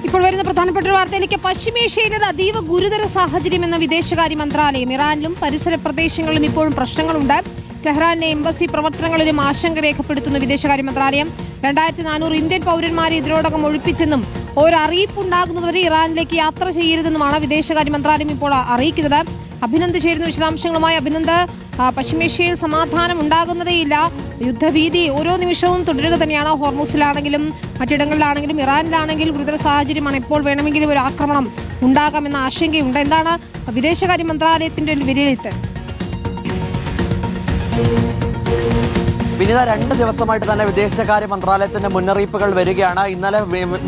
ഇപ്പോൾ വരുന്ന പ്രധാനപ്പെട്ട ഒരു വാർത്തയിലേക്ക്. പശ്ചിമേഷ്യയിലെ അതീവ ഗുരുതര സാഹചര്യമെന്ന വിദേശകാര്യ മന്ത്രാലയം. ഇറാനിലും പരിസര പ്രദേശങ്ങളിലും ഇപ്പോഴും പ്രശ്നങ്ങളുണ്ട്. ടെഹ്റാനിലെ എംബസി പ്രവർത്തനങ്ങളിലും ആശങ്ക രേഖപ്പെടുത്തുന്നു വിദേശകാര്യ മന്ത്രാലയം. 2400 ഇന്ത്യൻ പൗരന്മാരെ ഇതിനോടകം ഒഴിപ്പിച്ചെന്നും ഒരറിയിപ്പുണ്ടാകുന്നതുവരെ ഇറാനിലേക്ക് യാത്ര ചെയ്യരുതെന്നുമാണ് വിദേശകാര്യ മന്ത്രാലയം ഇപ്പോൾ അറിയിക്കുന്നത്. അഭിനന്ദ് ചേരുന്ന വിശദാംശങ്ങളുമായി. അഭിനന്ദ്, പശ്ചിമേഷ്യയിൽ സമാധാനം ഉണ്ടാകുന്നതേയില്ല. യുദ്ധഭീതി ഓരോ നിമിഷവും തുടരുക തന്നെയാണ്. ഹോർമൂസിലാണെങ്കിലും മറ്റിടങ്ങളിലാണെങ്കിലും ഇറാനിലാണെങ്കിലും ഗുരുതര സാഹചര്യമാണ്. ഇപ്പോൾ വേണമെങ്കിലും ഒരു ആക്രമണം ഉണ്ടാകാമെന്ന ആശങ്കയുണ്ട്. എന്താണ് വിദേശകാര്യ മന്ത്രാലയത്തിന്റെ ഒരു വിലയിരുത്തൽ? വിനിത, 2 ദിവസമായിട്ട് തന്നെ വിദേശകാര്യ മന്ത്രാലയത്തിന്റെ മുന്നറിയിപ്പുകൾ വരികയാണ്. ഇന്നലെ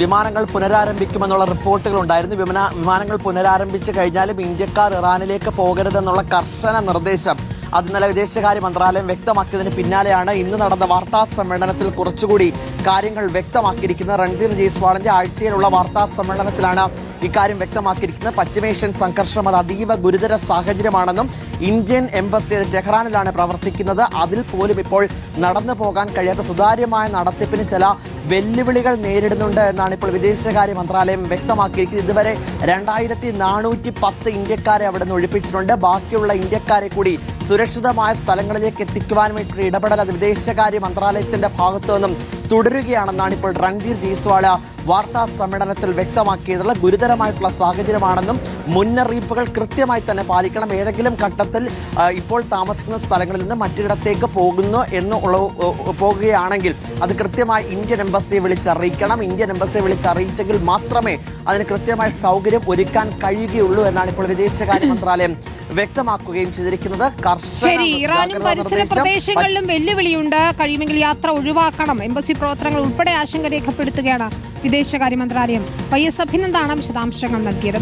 വിമാനങ്ങൾ പുനരാരംഭിക്കുമെന്നുള്ള റിപ്പോർട്ടുകൾ ഉണ്ടായിരുന്നു. വിമാനങ്ങൾ പുനരാരംഭിച്ചു കഴിഞ്ഞാലും ഇന്ത്യക്കാർ ഇറാനിലേക്ക് പോകരുതെന്നുള്ള കർശന നിർദ്ദേശം അത് ഇന്നലെ വിദേശകാര്യ മന്ത്രാലയം വ്യക്തമാക്കിയതിന് പിന്നാലെയാണ് ഇന്ന് നടന്ന വാർത്താ സമ്മേളനത്തിൽ കുറച്ചുകൂടി കാര്യങ്ങൾ വ്യക്തമാക്കിയിരിക്കുന്നത്. രൺധീർ ജയ്സ്വാളിന്റെ ആഴ്ചയിലുള്ള വാർത്താ സമ്മേളനത്തിലാണ് ഇക്കാര്യം വ്യക്തമാക്കിയിരിക്കുന്നത്. പശ്ചിമേഷ്യൻ സംഘർഷം അത് അതീവ ഗുരുതര സാഹചര്യമാണെന്നും ഇന്ത്യൻ എംബസി ടെഹ്റാനിലാണ് പ്രവർത്തിക്കുന്നത്, അതിൽ പോലും ഇപ്പോൾ നടന്നു പോകാൻ കഴിയാത്ത സുതാര്യമായ നടത്തിപ്പിന് ചില വെല്ലുവിളികൾ നേരിടുന്നുണ്ട് എന്നാണ് ഇപ്പോൾ വിദേശകാര്യ മന്ത്രാലയം വ്യക്തമാക്കിയിരിക്കുന്നത്. ഇതുവരെ 2410 ഇന്ത്യക്കാരെ അവിടെ നിന്ന് ഒഴിപ്പിച്ചിട്ടുണ്ട്. ബാക്കിയുള്ള ഇന്ത്യക്കാരെ കൂടി സുരക്ഷിതമായ സ്ഥലങ്ങളിലേക്ക് എത്തിക്കുവാൻ വേണ്ടിയുള്ള ഇടപെടൽ അത് വിദേശകാര്യ മന്ത്രാലയത്തിന്റെ ഭാഗത്തു നിന്നും തുടരുകയാണെന്നാണ് ഇപ്പോൾ രൺധീർ ജയ്സ്വാൾ വാർത്താ സമ്മേളനത്തിൽ വ്യക്തമാക്കിയതുള്ള ഗുരുതരമായിട്ടുള്ള സാഹചര്യമാണെന്നും മുന്നറിയിപ്പുകൾ കൃത്യമായി തന്നെ പാലിക്കണം. ഏതെങ്കിലും ഘട്ടത്തിൽ ഇപ്പോൾ താമസിക്കുന്ന സ്ഥലങ്ങളിൽ നിന്ന് മറ്റിടത്തേക്ക് പോകുകയാണെങ്കിൽ അത് കൃത്യമായി ഇന്ത്യൻ എംബസിയെ വിളിച്ചറിയിക്കണം. ഇന്ത്യൻ എംബസിയെ വിളിച്ചറിയിച്ചെങ്കിൽ മാത്രമേ അതിന് കൃത്യമായ സൗകര്യം ഒരുക്കാൻ കഴിയുകയുള്ളൂ എന്നാണ് ഇപ്പോൾ വിദേശകാര്യ മന്ത്രാലയം വ്യക്തമാക്കുകയും ചെയ്തിരിക്കുന്നത്. ശരി, ഇറാനും പരിസര പ്രദേശങ്ങളിലും വെല്ലുവിളിയുണ്ട്. കഴിയുമെങ്കിൽ യാത്ര ഒഴിവാക്കണം. എംബസി പ്രവർത്തനങ്ങൾ ഉൾപ്പെടെ ആശങ്ക രേഖപ്പെടുത്തുകയാണ് വിദേശകാര്യ മന്ത്രാലയം. YS അഭിനന്ദാണ് വിശദാംശങ്ങൾ നൽകിയത്.